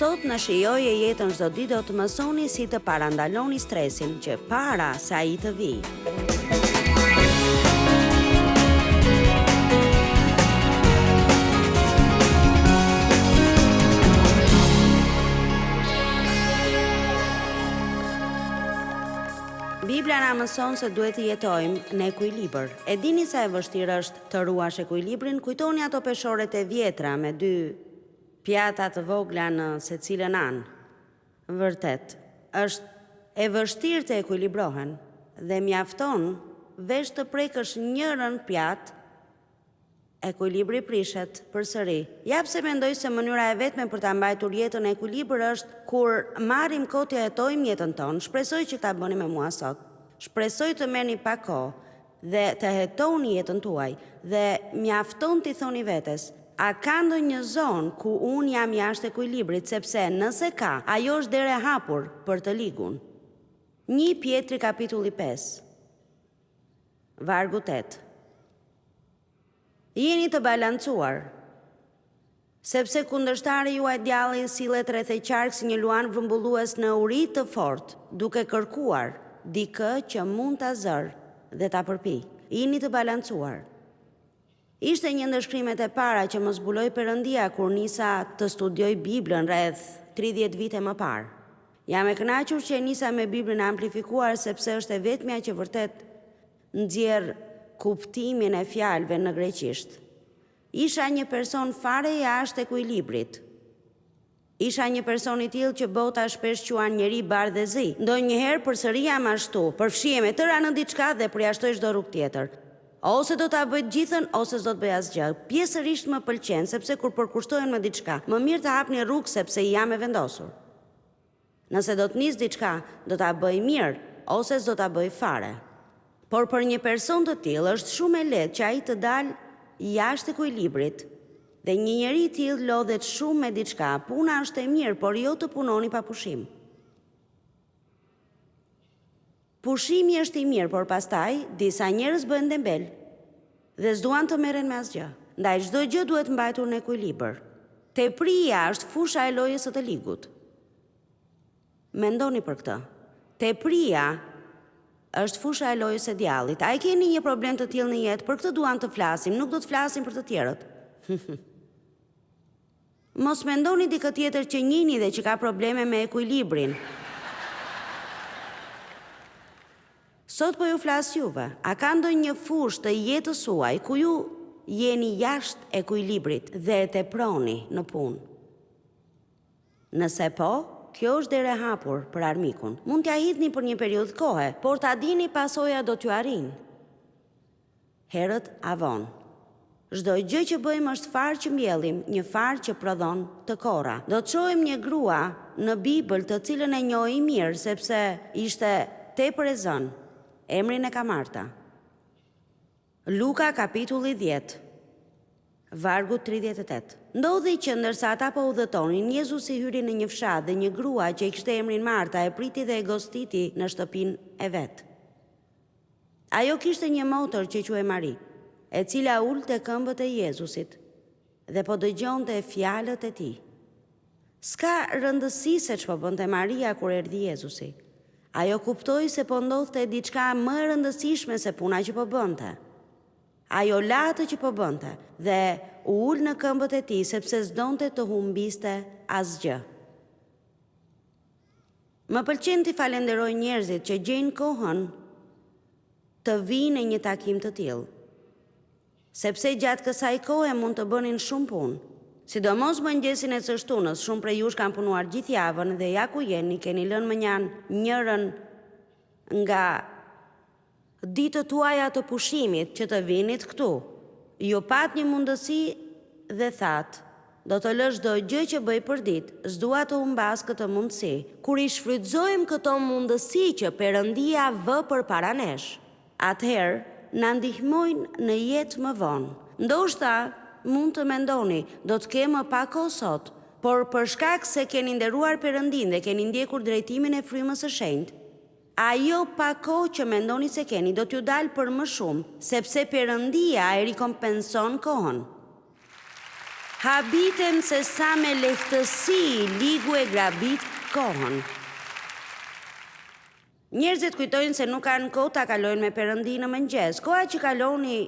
Sot në shijoje jetën çdo ditë do të mësoni si të parandaloni stresin që para se ai të vijë. Biblia na mëson se duhet të jetojmë në ekuilibër. E dini sa e vështirë është të ruash ekuilibrin? Kujtoni ato peshorët e vjetra me 2 pjata të vogla në secilën anë. Vërtet, është e vështirë të ekuilibrohen dhe mjafton veç të prekësh njërën pjatë, ekuilibri prishet përsëri. Ja pse mendoj se mënyra e vetme për ta mbajtur jetën në ekuilibër është kur marrim kohë të jetojmë jetën tonë. Shpresoj që ta bëni me mua sot. Shpresoj të merrni pak kohë dhe të hetoni jetën tuaj dhe mjafton t'i thoni vetes, a ka ndonjë zonë ku unë jam jashtë ekuilibrit, sepse nëse ka, ajo është derë e hapur për të ligun. 1 Pjetri kapitulli 5, vargu 8. Jeni të balancuar, sepse kundërshtari juaj djalli sillet rreth e qark si një luan vrumbullues në uri të fortë, duke kërkuar dikë që mund ta zërë dhe ta përpi. Jeni të balancuar. Ishte një ndër shkrimet e para që më zbuloi Perëndia kur nisa të studioj Biblën rreth 30 vite më parë. Jam e kënaqur që nisa me Biblën amplifikuar sepse është e vetmja që vërtet nxjerr kuptimin e fjalëve në greqisht. Isha një person fare jashtë ekuilibrit. Isha një person I tillë që bota shpesh quan njeri bardhëzi. Ndonjëherë përsëri jam ashtu, përfshihem e tëra në diçka dhe përjashtoj çdo rrugë tjetër. Ose do ta bëj gjithën ose s'do të bëj asgjë. Pjesërisht më pëlqen sepse kur përkushtohen me diçka, më mirë të hapni rrugë sepse jam e vendosur. Nëse do të nis diçka, do ta bëj mirë ose s'do ta bëj fare. Por për një person të tillë është shumë e lehtë që ai të dalë jashtë ekuilibrit dhe një njeri I tillë lodhet shumë me diçka. Puna është e mirë, por jo të punoni pa pushim. Pushimi është I mirë, por pastaj disa njerëz bëhen dembel dhe s'duan të merren me asgjë. Ndaj çdo gjë duhet mbajtur në ekuilibër. Tepria është fusha e lojës së të ligut. Mendoni për këtë. Tepria është fusha e lojës së djallit. A e keni një problem të tillë në jetë? Për këtë duam të flasim, nuk do të flasim për të tjerët. Mos mendoni dikë tjetër që njihni dhe që ka probleme me ekuilibrin. Sot po ju flas juve. A ka ndonjë fushë të jetës suaj ku ju jeni jashtë ekuilibrit dhe e teproni në punë? Nëse po, kjo është derë e hapur për armikun. Mund t'ja hidhni për një periudhë kohe, por ta dini pasoja do t'ju arrijë. Herët avon. Çdo gjë që bëjmë është farë që mbjellim, një farë që prodhon të korra. Do të shohim një grua në Bibël të cilën e njohim mirë sepse ishte tepër e zënë. Emrin e ka Marta. Luka kapitulli 10, vargu 38. Ndodhi që ndërsa ata po udhëtonin, Jezusi hyri në një fshat dhe një grua që I kishte emrin Marta e priti dhe e gostiti në shtëpinë e vet. Ajo kishte një motër që quhej Mari, e cila ul te këmbët e Jezusit dhe po dëgjonte fjalët e tij. S'ka rëndësi se ç'po bënte Maria kur erdhi Jezusi. Ajo kuptoi se po ndodhte diçka më e rëndësishme se puna që po bënte. Ajo la atë që po bënte dhe u ul në këmbët e tij sepse s'donte të humbiste asgjë. Më pëlqen të falenderoj njerëzit që gjejnë kohën të vinë në një takim të tillë. Sepse gjatë kësaj kohe mund të bënin shumë punë. Sidomos mëngjesin e së shtunës, shumë prej jush kanë punuar gjithë javën dhe ja ku jeni, keni lënë më njërën nga ditët tuaja të pushimit që të vinit këtu. Ju pat një mundësi dhe thatë, do të lësh çdo gjë që bëj për ditë, s'dua të humbas këtë mundësi. Kur I shfrytëzojmë këto mundësi që Perëndia vë përpara nesh, atëherë na ndihmojnë në jetë më vonë. Ndoshta mund të mendoni, do të kemë pak kohë sot, por për shkak se keni nderuar Perëndin dhe keni ndjekur drejtimin e frymës së shenjtë, ajo pak kohë që mendoni se keni do t'ju dalë për më shumë, sepse Perëndia e rikompenson kohën. Habitem se sa me lehtësi ligu e grabit kohën. Njerëzit kujtojnë se nuk kanë kohë ta kalojnë me Perëndin në mëngjes. Koha që kaloni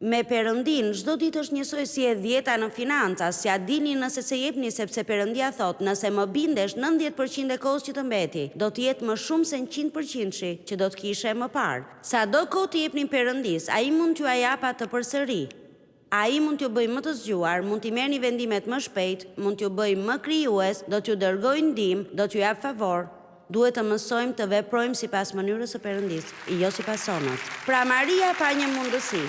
me Perëndin çdo ditë është njësoj si e 10 në financa, si a dini nëse se jepni sepse Perëndia thot, nëse më bindesh 90% e kohës që të mbeti, do të jetë më shumë se 100% që do të kishe më parë. Sa do kohë të jepni Perëndis, ai mund t'ju jap atë përsëri. Ai mund t'ju bëjë më të zgjuar, mund t'i merrni vendimet më shpejt, mund t'ju bëjë më krijues, do t'ju dërgojë ndihmë, do t'ju jap favor. Duhet të mësojmë të veprojmë sipas mënyrës së Perëndis, jo sipas sonës. Pra Maria pa një mundësi.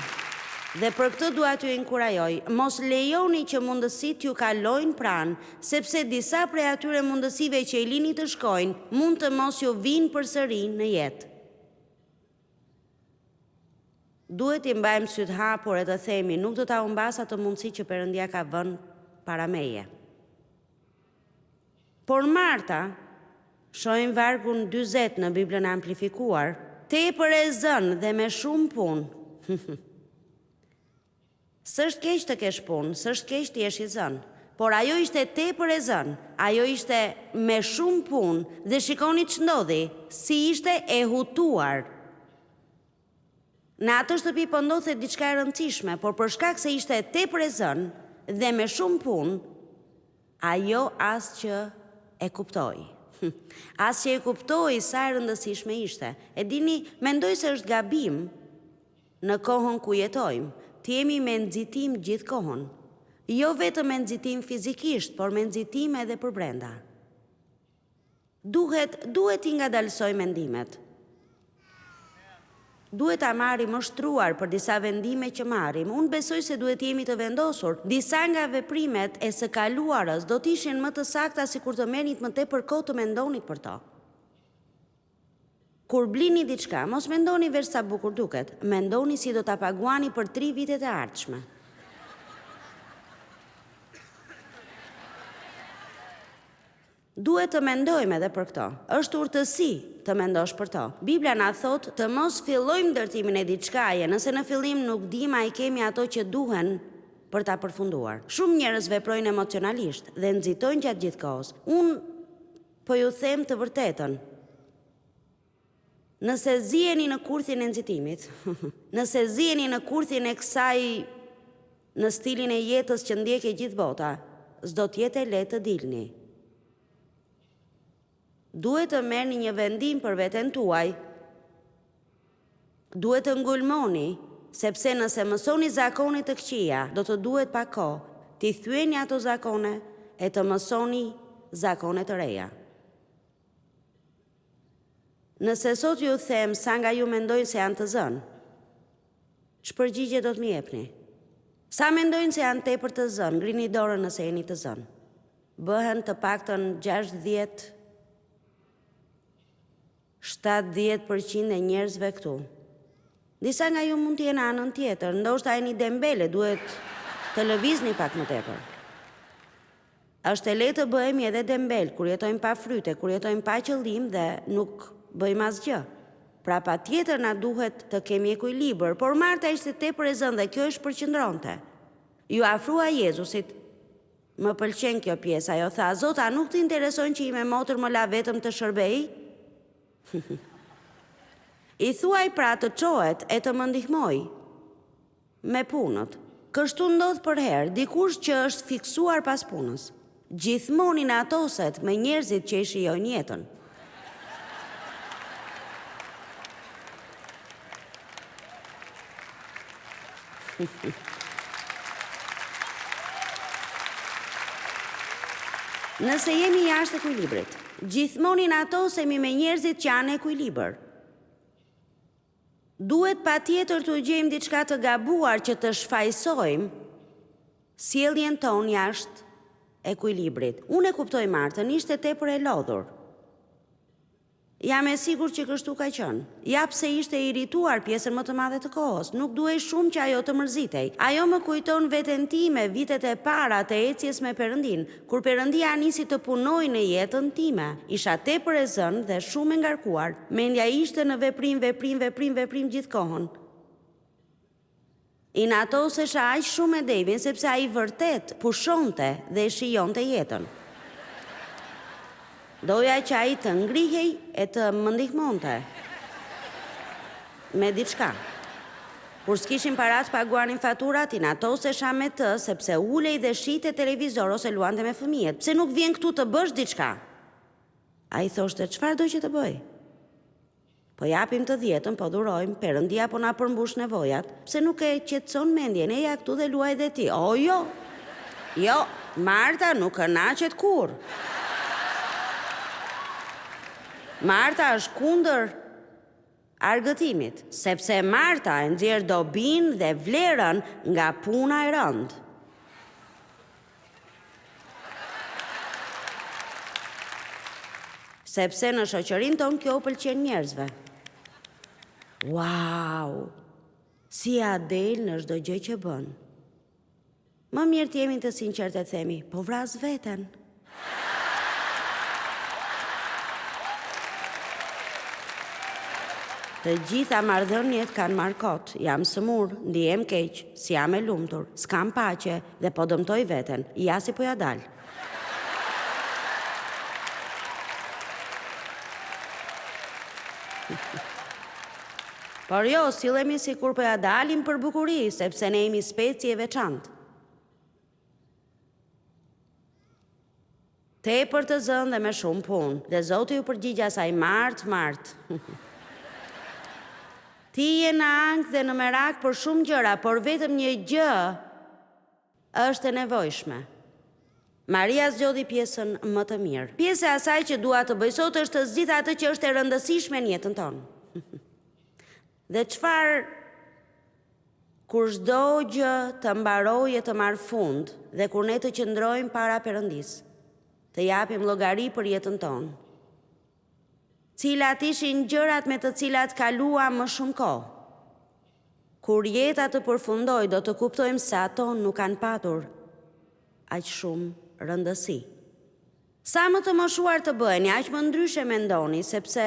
Dhe për këtë dua t'ju inkurajoj, mos lejoni që mundësitë t'ju kalojnë pranë, sepse disa prej atyre mundësive që i lini të shkojnë, mund të mos ju vinë përsëri në jetë. Duhet i mbajmë syt hapur e të themi, nuk do ta humbas atë mundësi që Perëndia ka vënë para meje. Por Marta, shohim vargun 40 në Biblën amplifikuar, tepër e zënë dhe me shumë punë. S'është keq të kesh punë, s'është keq të jesh i zënë, por ajo ishte tepër e zënë, ajo ishte me shumë punë dhe shikoni ç'ndodhi, si ishte e hutuar. Në atë shtëpi po ndodhte diçka e rëndësishme, por për shkak se ishte tepër e zënë dhe me shumë punë, ajo as që e kuptoi. As që e kuptoi sa e rëndësishme ishte. E dini, mendoj se është gabim në kohën ku jetojmë, të jemi me nxitim gjithë kohën. Jo vetëm me nxitim fizikisht, por me nxitim edhe për brenda. Duhet t'i ngadalsoj mendimet. Duhet ta marrim më shtruar për disa vendime që marrim. Unë besoj se duhet jemi të vendosur. Disa nga veprimet e së kaluarës do të ishin më të sakta sikur të merrnit më tepër kohë të mendonit për to. Kur blini diçka, mos mendoni veç sa bukur duket, mendoni si do ta paguani për 3 vitet e ardhshme. Duhet të mendojmë edhe për këto. Është urtësi të mendosh për to. Biblia na thot të mos fillojmë ndërtimin e diçkaje, nëse në fillim nuk dim a i kemi ato që duhen për ta përfunduar. Shumë njerëz veprojnë emocionalisht dhe nxitojnë gjatë gjithë kohës. Unë po ju them të vërtetën. Nëse ziheni në kurthin e nxitimit, nëse ziheni në kurthin e kësaj në stilin e jetës që ndjek e gjithë bota, s'do të jetë e lehtë të dilni. Duhet të merrni një vendim për veten tuaj. Duhet të ngulmoni, sepse nëse mësoni zakone të këqija, do të duhet pak kohë, t'i thyeni ato zakone e të mësoni zakone të reja. Nëse sot ju them sa nga ju mendojnë se janë të zënë, ç'përgjigje do të më jepni? Sa mendojnë se janë tepër të zënë, ngrini dorën nëse jeni të zënë. Bëhen të paktën 70% e njerëzve këtu. Disa nga ju mund t'jenë anën tjetër, ndoshta jeni dembele, duhet të lëvizni pak më tepër. Është e lehtë të bëhemi edhe dembel kur jetojmë pa fryte, kur jetojmë pa qëllim dhe nuk bëjmë asgjë. Pra patjetër na duhet të kemi ekuilibër, por Marta ishte tepër e zënë dhe kjo është përqendronte. Ju afrua Jezusit. Më pëlqen kjo pjesë, ajo tha, Zota, nuk të intereson që ime motër më la vetëm të shërbej? I thuaj pra të çohet e të më ndihmoj me punët. Kështu ndodh për herë, dikush që është fiksuar pas punës. Gjithmonë i natoset me njerëzit që i shijojnë jetën. Nëse jemi jashtë ekuilibrit, gjithmonë i natosemi me njerëzit që janë ekuilibër. Duhet patjetër të gjejmë diçka të gabuar që të shfaqsojmë sjelljen tonë jashtë ekuilibrit. Unë e kuptoj Martën, ishte tepër e lodhur. Jam e sigurt që kështu ka qenë. Ja pse ishte irrituar pjesën më të madhe të kohës, nuk duhej shumë që ajo të mërzitej. Ajo më kujton veten time vitet e para të ecjes me Perëndin, kur Perëndia nisi të punojë në jetën time. Isha tepër e zënë dhe shumë e ngarkuar. Mendja ishte në veprim gjithë kohën. I natosesha aq shumë e Devin sepse ai vërtet pushonte dhe shijonte jetën. Doja që ai të ngrihej e të më ndihmonte me diçka. Kur s'kishin para të paguanin faturat, i natosesha me të sepse ulej dhe shite televizor ose luante me fëmijët. Pse nuk vjen këtu të bësh diçka? Ai thoshte, çfarë do që të bëj? Po japim të 10, po dhurojmë, Perëndia po na përmbush nevojat. Pse nuk e qetëson mendjen, eja këtu dhe luaj dhe ti. O jo. Jo, Marta nuk kënaqet kurrë. Marta është kundër argëtimit, sepse Marta e nxjerr dobin dhe vlerën nga puna e rëndë. Sepse në shoqërinë tonë kjo pëlqen njerëzve. Wow! Si Adel në çdo gjë që bën. Më mirë të jemi të sinqertë të themi, po vras veten. Të gjitha marrëdhëniet kanë markot, jam sëmur, ndihem keq, si jam e lumtur, s'kam paqe dhe po dëmtoj veten, ja si po ja dal. Por jo, sillemi sikur po ja dalim për bukuri, sepse ne jemi specie e veçantë. Tepër të zënë dhe me shumë punë, dhe Zoti ju përgjigj asaj Mart. Ti je në ankth dhe në merak për shumë gjëra, por vetëm një gjë është e nevojshme. Maria zgjodhi pjesën më të mirë. Pjesa e asaj që dua të bëj sot është të zgjidh atë që është e rëndësishme në jetën tonë. Dhe çfarë kur çdo gjë të mbarojë të marr fund dhe kur ne të qëndrojmë para Perëndis, të japim llogari për jetën tonë. Cilat ishin gjërat me të cilat kaluam më shumë kohë. Kur jeta të përfundoj, do të kuptojmë se ato nuk kanë patur aq shumë rëndësi. Sa më të moshuar të bëheni, aq më ndryshe mendoni, sepse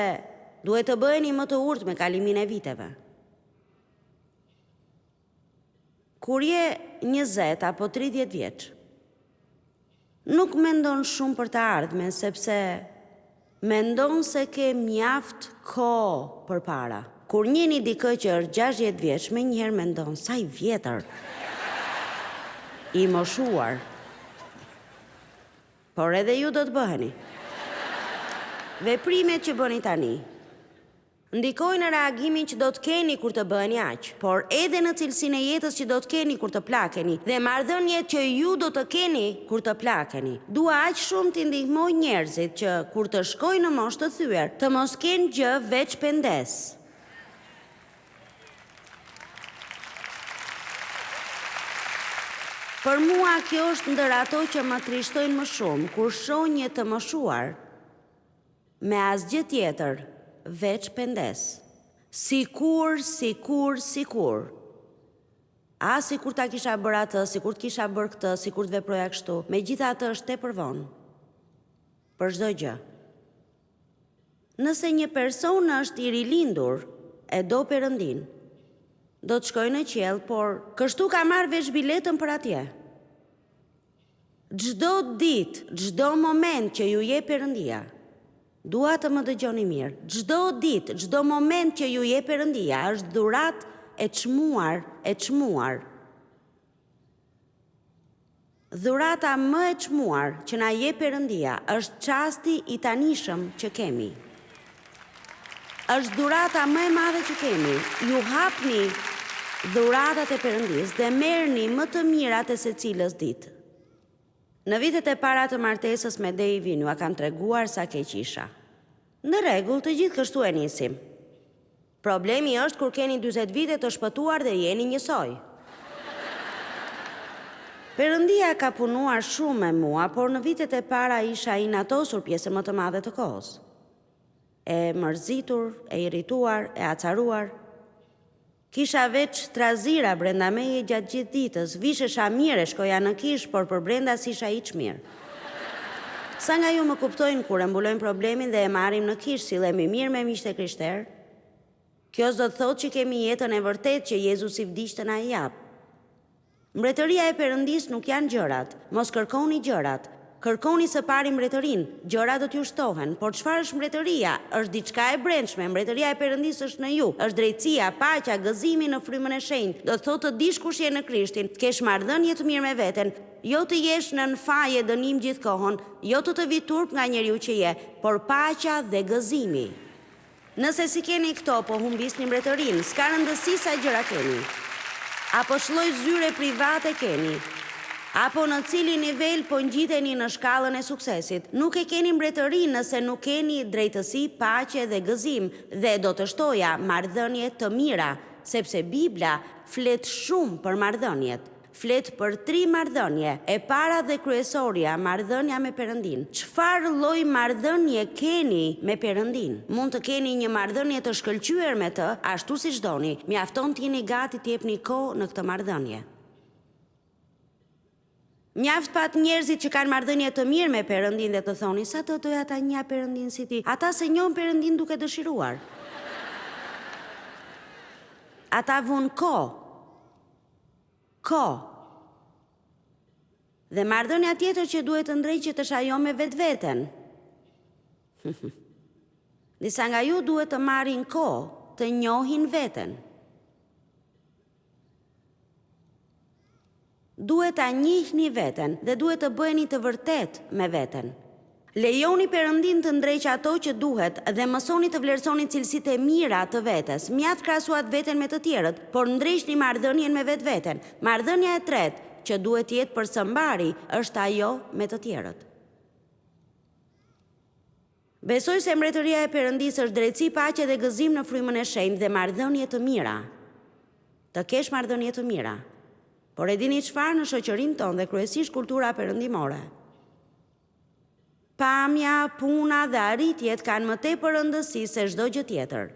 duhet të bëheni më të urtë me kalimin e viteve. Kur je 20 apo 30 vjeç, nuk mendon shumë për të ardhmen, sepse mendon se ke mjaft kohë përpara. Kur njeni dikë që është 60 vjeç, menjëherë mendon sa i vjetër, i moshuar. Por edhe ju do të bëheni. Veprimet që bëni tani ndikojnë në reagimin që do të keni kur të bëheni aq, por edhe në cilësinë e jetës që do të keni kur të plakeni dhe marrëdhëniet që ju do të keni kur të plakeni. Dua aq shumë t'i ndihmoj njerëzit që kur të shkojnë në moshë të thyer, të mos kenë gjë veç pendes. Për mua kjo është ndër ato që më trishtojnë më shumë, kur shoh një të moshuar me asgjë tjetër veç pendes. Sikur. A sikur ta kisha bërë atë, sikur të kisha bërë këtë, sikur të veproja kështu. Megjithatë është tepër vonë për çdo gjë. Nëse një person është i rilindur e do Perëndin, do të shkojë në qiell, por kështu ka marrë veç biletën për atje. Çdo ditë, çdo moment që ju jep Perëndia, dua të më dëgjoni mirë. Çdo ditë, çdo moment që ju jep Perëndia është dhuratë e çmuar. Dhurata më e çmuar që na jep Perëndia është çasti i tanishëm që kemi. Është dhurata më e madhe që kemi. Ju hapni dhuratat e Perëndis dhe merrni më të mirat e secilës ditë. Në vitet e para të martesës me Devin, ju a kam treguar sa keq isha. Në rregull, të gjithë kështu e nisim. Problemi është kur keni 40 vite të shpëtuar dhe jeni njësoj. Perëndia ka punuar shumë me mua, por në vitet e para isha inatosur pjesën më të madhe të kohës. E mërzitur, e irrituar, e acaruar. Kisha veç trazira brenda meje gjatë gjithë ditës, vishesha mirë, shkoja në kish, por për brenda s'isha hiç mirë. Sa nga ju më kuptojnë kur e mbulojnë problemin dhe e marrim në kish, sillemi mirë me miqtë e krishterë. Kjo s'do të thotë që kemi jetën e vërtet që Jezusi vdiq të na jap. Mbretëria e Perëndis nuk janë gjërat, mos kërkoni gjërat. Kërkoni së pari mbretërinë, gjërat do t'ju shtohen, por çfarë është mbretëria? Është diçka e brendshme, mbretëria e Perëndis është në ju, është drejtësia, paqja, gëzimi në frymën e shenjtë. Do të thotë të dish kush je në Krishtin, të kesh marrëdhënie të mirë me veten, jo të jesh në faje dënim gjithkohon, jo të vi turp nga njeriu që je, por paqja dhe gëzimi. Nëse si keni këto, po humbisni mbretërinë, s'ka rëndësi sa gjëra keni. Apo çlloj zyre private keni. Apo në cili nivel po ngjiteni në shkallën e suksesit. Nuk e keni mbretërinë nëse nuk keni drejtësi, paqe dhe gëzim, dhe do të shtoja marrëdhënie të mira, sepse Bibla flet shumë për marrëdhëniet. Flet për 3 marrëdhënie, e para dhe kryesorja, marrëdhënia me Perëndin. Çfarë lloj marrëdhënie keni me Perëndin? Mund të keni një marrëdhënie të shkëlqyer me të, ashtu siç doni. Mjafton të jeni gati të jepni kohë në këtë marrëdhënie. Mjaft pat njerëzit që kanë marrëdhënie të mirë me Perëndin dhe të thoni, sa të doja ta njoh Perëndin si ti. Ata se njohin Perëndin duke dëshiruar. Ata vun kohë. Dhe marrëdhënia tjetër që duhet të ndrejqet është ajo me vetveten. Disa nga ju duhet të marrin kohë të njohin veten. Duhet ta njihni veten dhe duhet të bëheni të vërtet me veten. Lejoni Perëndin të ndreqë ato që duhet dhe mësoni të vlerësoni cilësitë e mira të vetes. Mjaft krahasuat veten me të tjerët, por ndreqni marrëdhënien me vetveten. Marrëdhënia e tretë që duhet të jetë për së mbari është ajo me të tjerët. Besoj se mbretëria e Perëndis është drejtësi, paqe dhe gëzim në frymën e shenjtë dhe marrëdhënie të mira. Të kesh marrëdhënie të mira. Por e dini çfarë në shoqërinë tonë dhe kryesisht kultura perëndimore? Pamja, puna dhe arritjet kanë më tepër rëndësi se çdo gjë tjetër.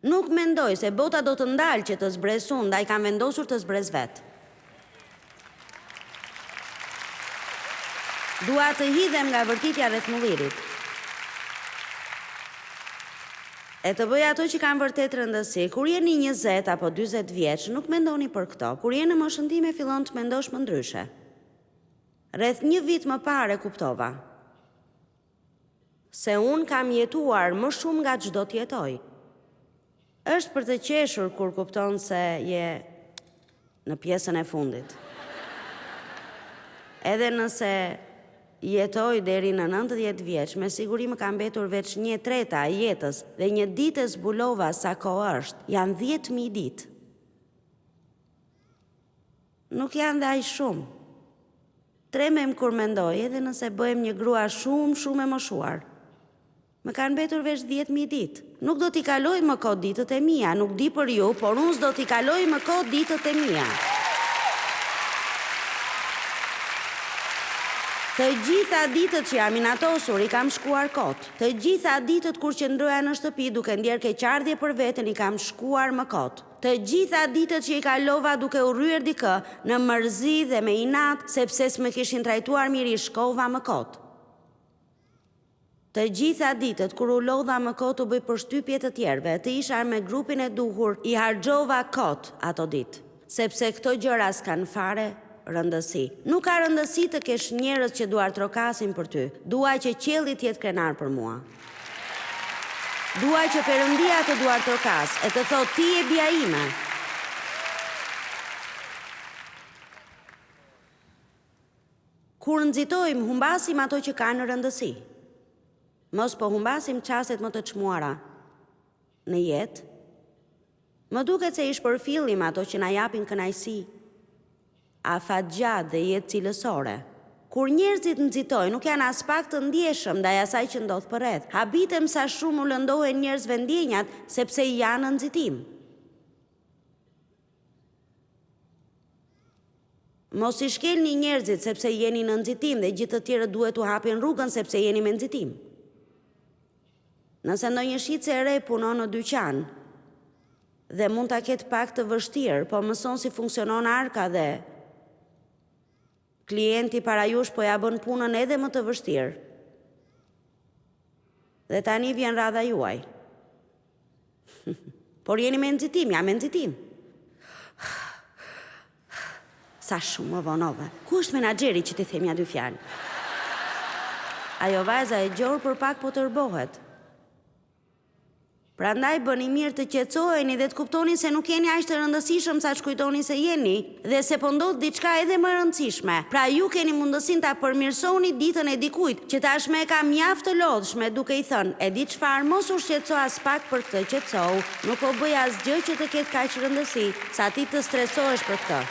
Nuk mendoj se bota do të ndalë që të zbres unë, ndaj kam vendosur të zbres vetë. Dua të hidhem nga vërtitja rreth mullirit. E të bëj ato që kanë vërtet rëndësi. Kur jeni 20 apo 40 vjeç, nuk mendoni për këto. Kur jeni në moshën time, fillon të mendosh më ndryshe. Rreth 1 vit më parë kuptova se unë kam jetuar më shumë nga çdo të jetoj. Është për të qeshur kur kupton se je në pjesën e fundit. Edhe nëse jetoj deri në 90 vjeç, me siguri më ka mbetur veç 1/3 e jetës dhe një ditë e zbulova sa kohë është, janë 10.000 ditë. Nuk janë dhe aq shumë. Tremem kur mendoj, edhe nëse bëhem një grua shumë e moshuar. Më kanë mbetur veç 10.000 ditë. Nuk do t'i kaloj më kot ditët e mia, nuk di për ju, por unë s'do t'i kaloj më kot ditët e mia. Të gjitha ditët që jam inatosur i kam shkuar kot. Të gjitha ditët kur qëndroja në shtëpi duke ndjer keqardhje për veten i kam shkuar më kot. Të gjitha ditët që i kalova duke u rryer dikë në mërzi dhe me inat sepse s'më kishin trajtuar mirë i shkova më kot. Të gjitha ditët kur u lodha më kot u bëj përshtypje të tjerëve, të isha me grupin e duhur, i harxova kot ato ditë, sepse këto gjëra s'kan fare rëndësi. Nuk ka rëndësi të kesh njerëz që duar trokasin për ty. Dua që qielli të jetë krenar për mua. Dua që Perëndia të duar trokas e të thotë ti je bia ime. Kur nxitojmë, humbasim ato që kanë rëndësi. Mos po humbasim çastet më të çmuara në jetë. Më duket se i shpërfillim ato që na japin kënaqësi, afat gjatë dhe jetë cilësore. Kur njerëzit nxitojnë, nuk janë as pak të ndjeshëm ndaj asaj që ndodh përreth. Habitem sa shumë u lëndohen njerëzve ndjenjat sepse janë në nxitim. Mos i shkelni njerëzit sepse jeni në nxitim dhe gjithë të tjerët duhet u hapin rrugën sepse jeni me nxitim. Nëse ndonjë shitse e re punon në dyqan dhe mund ta ketë pak të vështirë, po mëson si funksionon arka dhe klienti para jush po ja bën punën edhe më të vështirë. Dhe tani vjen radha juaj. Por jeni me nxitim, jam me nxitim. Sa shumë më vonove. Ku është menaxheri që ti themi a dy fjalë? Ajo vajza e gjorë për pak po tërbohet. Prandaj bëni mirë të qetësoheni dhe të kuptoni se nuk jeni aq të rëndësishëm sa shkujtoni se jeni dhe se po ndodh diçka edhe më e rëndësishme. Pra ju keni mundësinë ta përmirësoni ditën e dikujt që tashmë e ka mjaft të lodhshme duke i thënë, e di çfarë, mos u shqetëso as pak për këtë, qetësou, nuk po bëj asgjë që të ketë kaq rëndësi sa ti të stresohesh për këtë.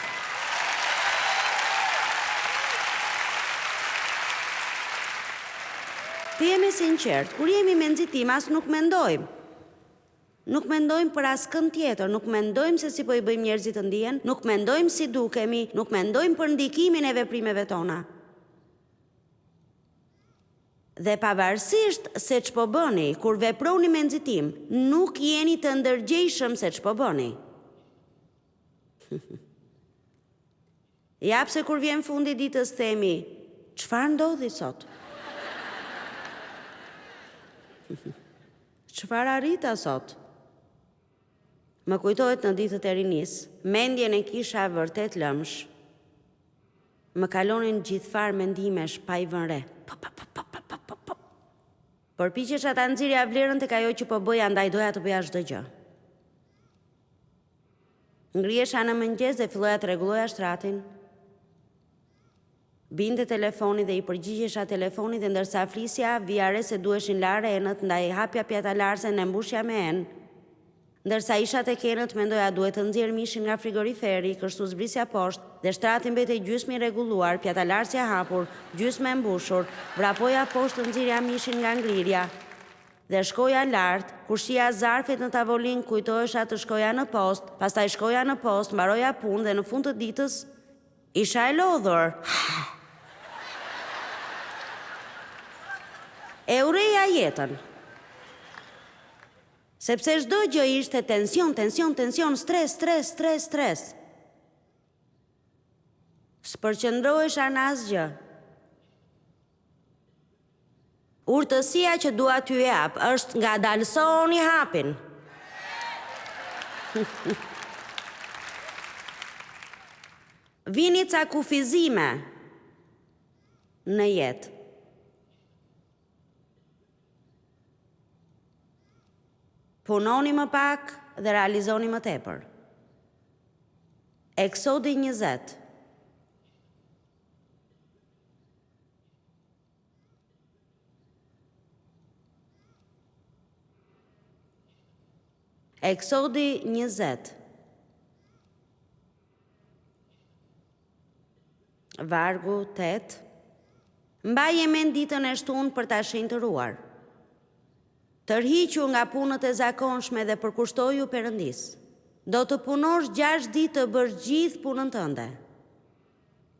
Të jemi sinqert, kur jemi me nxitim as nuk mendojmë. Nuk mendojmë për askën tjetër, nuk mendojmë se si po i bëjmë njerëzit të ndihen, nuk mendojmë si dukemi, nuk mendojmë për ndikimin e veprimeve tona. Dhe pavarësisht se ç'po bëni, kur veproni me nxitim, nuk jeni të ndërgjegjshëm se ç'po bëni. Ja pse kur vjen fundi ditës themi, çfarë ndodhi sot? Çfarë arrita sot? Më kujtohet në ditët e rinis, mendjen e kisha vërtet lëmsh. Më kalonin gjithfar mendimesh pa i vënë re. Përpiqesha ta nxirja vlerën tek ajo që po bëja, ndaj doja të bëja çdo gjë. Ngrihesha në mëngjes dhe filloja të rregulloja shtratin. Binte telefoni dhe i përgjigjesha telefonit dhe ndërsa flisja, vija re se duheshin larë enët, ndaj hapja pjatalarse në mbushja me enë. Ndërsa isha tek enët, mendoja duhet të nxjerr mishin nga frigoriferi, kështu zbrisja poshtë dhe shtrati mbetej gjysmë i rregulluar, pjatalarsi hapur, gjysmë e mbushur, vrapoja poshtë të nxirja mishin nga ngrirja. Dhe shkoja lart, kur shija zarfet në tavolinë, kujtohesha të shkoja në post, pastaj shkoja në post, mbaroja punë dhe në fund të ditës isha e lodhur. E ureja jetën. Sepse çdo gjë ishte tension, stres. S'përqendrohesha në asgjë. Urtësia që dua t'ju jap është nga dalsoni hapin. Vini ca kufizime në jetë. Punoni më pak dhe realizoni më tepër. Eksodi 20. Eksodi 20. Vargu 8. Mbaje mend ditën e shtunë për ta shenjtëruar. Tërhiqu nga punët e zakonshme dhe përkushtoju Perëndis. Do të punosh 6 ditë të bësh gjithë punën tënde.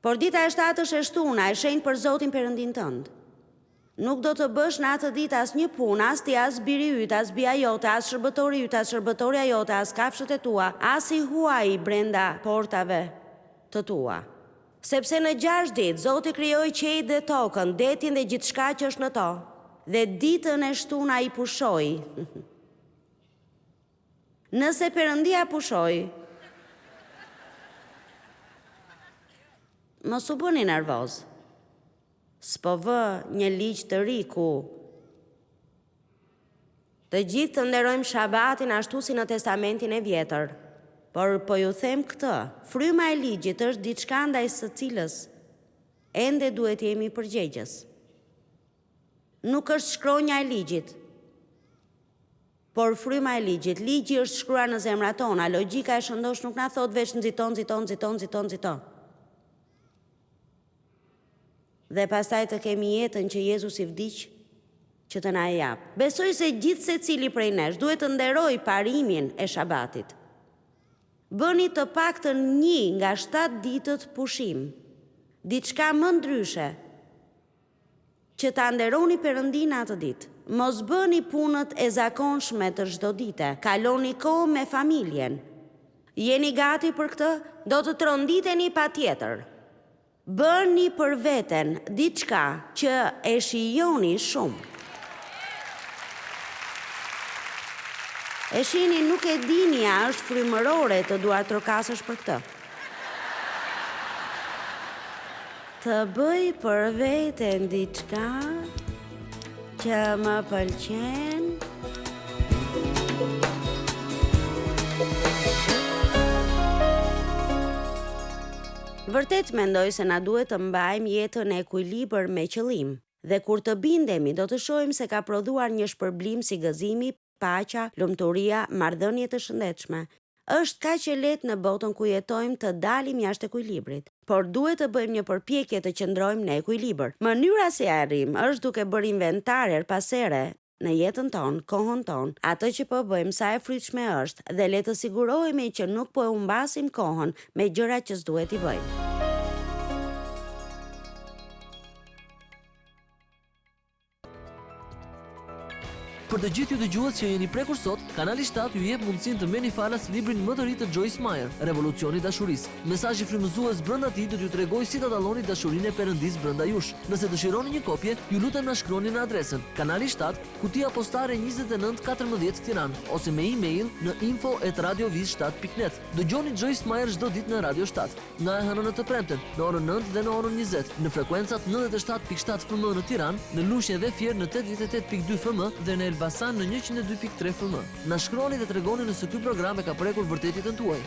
Por dita e 7 është e shtuna, e shenjtë për Zotin Perëndin tënd. Nuk do të bësh në atë ditë asnjë punë, as ti, as biri yt, as bia jote, as shërbëtori yt, as shërbëtoria jote, as kafshët e tua, as i huaj brenda portave të tua. Sepse në 6 ditë Zoti krijoi qiellin dhe tokën, detin dhe gjithçka që është në to. Dhe ditën e shtuna i pushoi. Nëse Perëndia pushoi, mos u bëni nervoz. S'po vë një ligj të ri ku të gjithë të nderojmë shabatin ashtu si në Testamentin e Vjetër. Por po ju them këtë, fryma e ligjit është diçka ndaj së cilës ende duhet jemi përgjegjës. Nuk është shkronja e ligjit, por fryma e ligjit. Ligji është shkruar në zemrat tona, logjika e shëndosh nuk na thot veç nxiton. Dhe pastaj të kemi jetën që Jezusi vdiq që të na e jap. Besoj se gjithë secili prej nesh duhet të nderoj parimin e shabatit. Bëni të paktën 1 nga 7 ditët pushim, diçka më ndryshe, që ta nderoni Perëndin atë ditë. Mos bëni punët e zakonshme të çdo dite, kaloni kohë me familjen. Jeni gati për këtë? Do të tronditeni patjetër. Bëni për veten diçka që e shijoni shumë. E shihni, nuk e dini a është frymërore të duar trokasësh për këtë. Të bëj për veten diçka që më pëlqen. Vërtet mendoj se na duhet të mbajmë jetën e ekuilibër me qëllim. Dhe kur të bindemi, do të shohim se ka prodhuar një shpërblim si gëzimi, paqja, lumturia, marrëdhënie të shëndetshme. Është kaq e lehtë në botën ku jetojmë të dalim jashtë ekuilibrit, por duhet të bëjmë një përpjekje të qëndrojmë në ekuilibër. Mënyra si arrim është duke bërë inventar her pas here në jetën tonë, kohën tonë, atë që po bëjmë sa e frytshme është dhe le të sigurohemi që nuk po e humbasim kohën me gjëra që s'duhet i bëjmë. Për të gjithë ju dëgjues që jeni prekur sot, Kanali 7 ju jep mundësinë të merrni falas librin më të ri të Joyce Meyer, Revolucioni i dashurisë. Mesazhi frymëzues brenda tij do t'ju tregojë si ta dalloni dashurinë e Perëndis brenda jush. Nëse dëshironi një kopje, ju lutem na shkruani në adresën Kanali 7, kutia postare 2914 Tiranë, ose me email në info@radioviz7.net. Dëgjoni Joyce Meyer çdo ditë në Radio 7, nga e hënën të premten, në orën 9 dhe në orën 20, në frekuencat 97.7 FM në Tiranë, në Lushnjë dhe Fier në 88.2 FM dhe në Elbasan në 102.3 FM. Na shkroni dhe tregoni nëse ky program e ka prekur vërtet jetën tuaj.